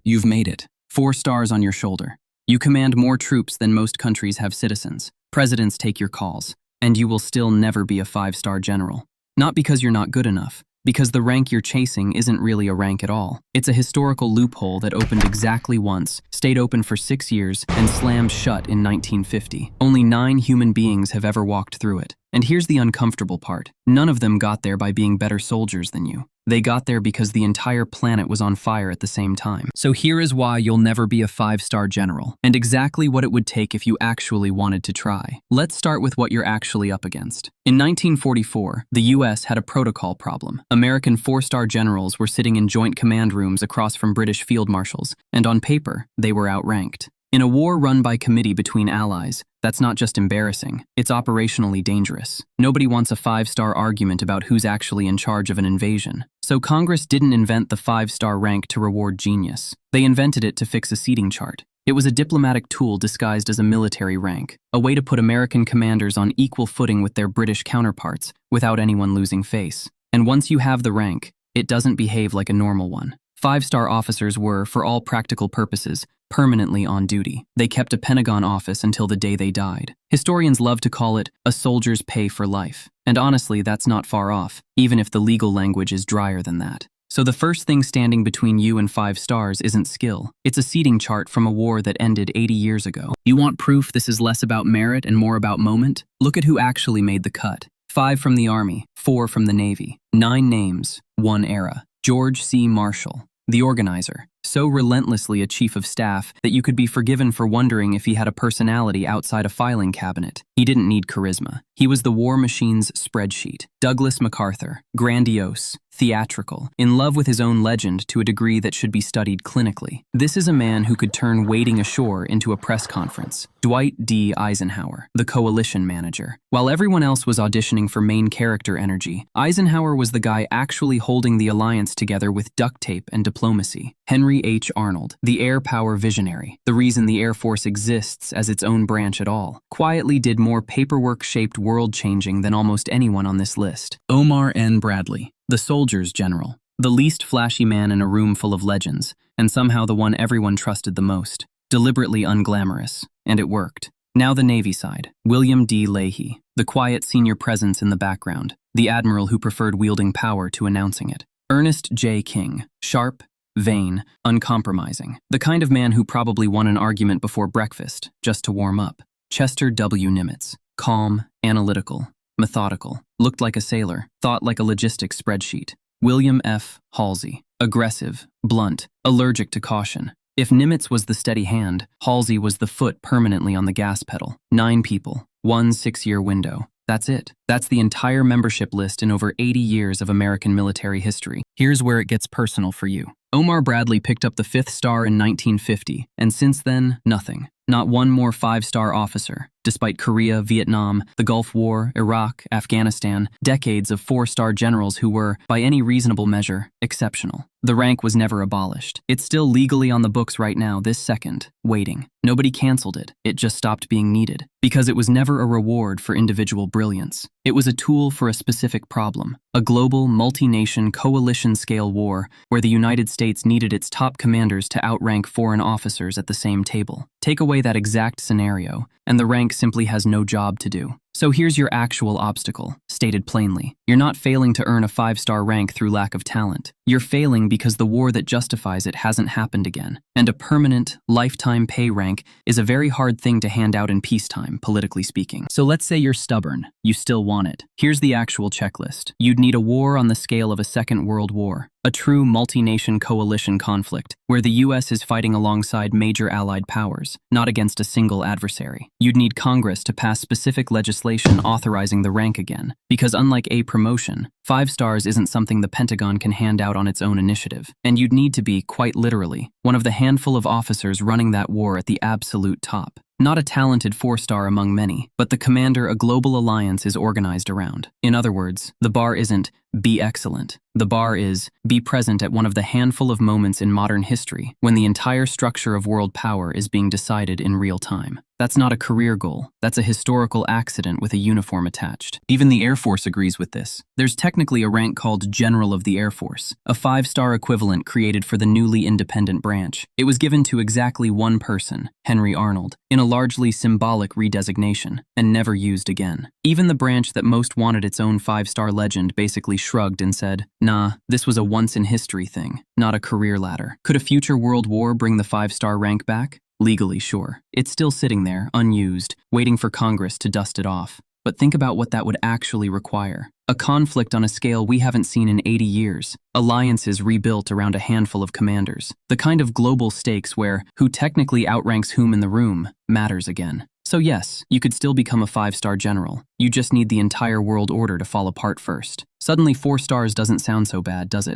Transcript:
You've made it. 4 stars on your shoulder. You command more troops than most countries have citizens. Presidents take your calls, and you will still never be a 5-star general. Not because you're not good enough, because the rank you're chasing isn't really a rank at all. It's a historical loophole that opened exactly once, stayed open for 6 years, and slammed shut in 1950. Only 9 human beings have ever walked through it. And here's the uncomfortable part. None of them got there by being better soldiers than you. They got there because the entire planet was on fire at the same time. So here is why you'll never be a 5-star general, and exactly what it would take if you actually wanted to try. Let's start with what you're actually up against. In 1944, the US had a protocol problem. American 4-star generals were sitting in joint command rooms across from British field marshals, and on paper, they were outranked. In a war run by committee between allies, that's not just embarrassing, it's operationally dangerous. Nobody wants a 5-star argument about who's actually in charge of an invasion. So Congress didn't invent the 5-star rank to reward genius. They invented it to fix a seating chart. It was a diplomatic tool disguised as a military rank, a way to put American commanders on equal footing with their British counterparts without anyone losing face. And once you have the rank, it doesn't behave like a normal one. 5-star officers were, for all practical purposes, permanently on duty. They kept a Pentagon office until the day they died. Historians love to call it a soldier's pay for life. And honestly, that's not far off, even if the legal language is drier than that. So the first thing standing between you and 5 stars isn't skill. It's a seating chart from a war that ended 80 years ago. You want proof this is less about merit and more about moment? Look at who actually made the cut. 5 from the Army, 4 from the Navy. 9 names, 1 era. George C. Marshall, the organizer, so relentlessly a chief of staff that you could be forgiven for wondering if he had a personality outside a filing cabinet. He didn't need charisma. He was the war machine's spreadsheet. Douglas MacArthur, grandiose, theatrical, in love with his own legend to a degree that should be studied clinically. This is a man who could turn wading ashore into a press conference. Dwight D. Eisenhower, the coalition manager. While everyone else was auditioning for main character energy, Eisenhower was the guy actually holding the alliance together with duct tape and diplomacy. Henry H. Arnold, the air power visionary, the reason the Air Force exists as its own branch at all, quietly did more paperwork-shaped world-changing than almost anyone on this list. Omar N. Bradley, the soldier's general, the least flashy man in a room full of legends, and somehow the one everyone trusted the most. Deliberately unglamorous, and it worked. Now the Navy side. William D. Leahy, the quiet senior presence in the background, the admiral who preferred wielding power to announcing it. Ernest J. King, sharp, vain, uncompromising, the kind of man who probably won an argument before breakfast, just to warm up. Chester W. Nimitz, calm, analytical, methodical, looked like a sailor, thought like a logistics spreadsheet. William F. Halsey, aggressive, blunt, allergic to caution. If Nimitz was the steady hand, Halsey was the foot permanently on the gas pedal. 9 people, 1 6-year window. That's it. That's the entire membership list in over 80 years of American military history. Here's where it gets personal for you. Omar Bradley picked up the 5th star in 1950, and since then, nothing. Not one more 5-star officer. Despite Korea, Vietnam, the Gulf War, Iraq, Afghanistan, decades of 4-star generals who were, by any reasonable measure, exceptional. The rank was never abolished. It's still legally on the books right now, this second, waiting. Nobody canceled it. It just stopped being needed. Because it was never a reward for individual brilliance. It was a tool for a specific problem. A global, multi-nation, coalition-scale war where the United States needed its top commanders to outrank foreign officers at the same table. Take away that exact scenario, and the rank simply has no job to do. So here's your actual obstacle, stated plainly. You're not failing to earn a 5-star rank through lack of talent. You're failing because the war that justifies it hasn't happened again. And a permanent, lifetime pay rank is a very hard thing to hand out in peacetime, politically speaking. So let's say you're stubborn. You still want it. Here's the actual checklist. You'd need a war on the scale of a Second World War. A true multi-nation coalition conflict, where the US is fighting alongside major allied powers, not against a single adversary. You'd need Congress to pass specific legislation authorizing the rank again, because unlike a promotion, 5 stars isn't something the Pentagon can hand out on its own initiative. And you'd need to be, quite literally, one of the handful of officers running that war at the absolute top. Not a talented 4-star among many, but the commander a global alliance is organized around. In other words, the bar isn't, be excellent. The bar is, be present at one of the handful of moments in modern history when the entire structure of world power is being decided in real time. That's not a career goal, that's a historical accident with a uniform attached. Even the Air Force agrees with this. There's technically a rank called General of the Air Force, a 5-star equivalent created for the newly independent branch. It was given to exactly one person, Henry Arnold, in a largely symbolic redesignation, and never used again. Even the branch that most wanted its own 5-star legend basically shrugged and said, nah, this was a once-in-history thing, not a career ladder. Could a future world war bring the 5-star rank back? Legally, sure. It's still sitting there, unused, waiting for Congress to dust it off. But think about what that would actually require. A conflict on a scale we haven't seen in 80 years. Alliances rebuilt around a handful of commanders. The kind of global stakes where who technically outranks whom in the room matters again. So yes, you could still become a 5-star general. You just need the entire world order to fall apart first. Suddenly 4 stars doesn't sound so bad, does it?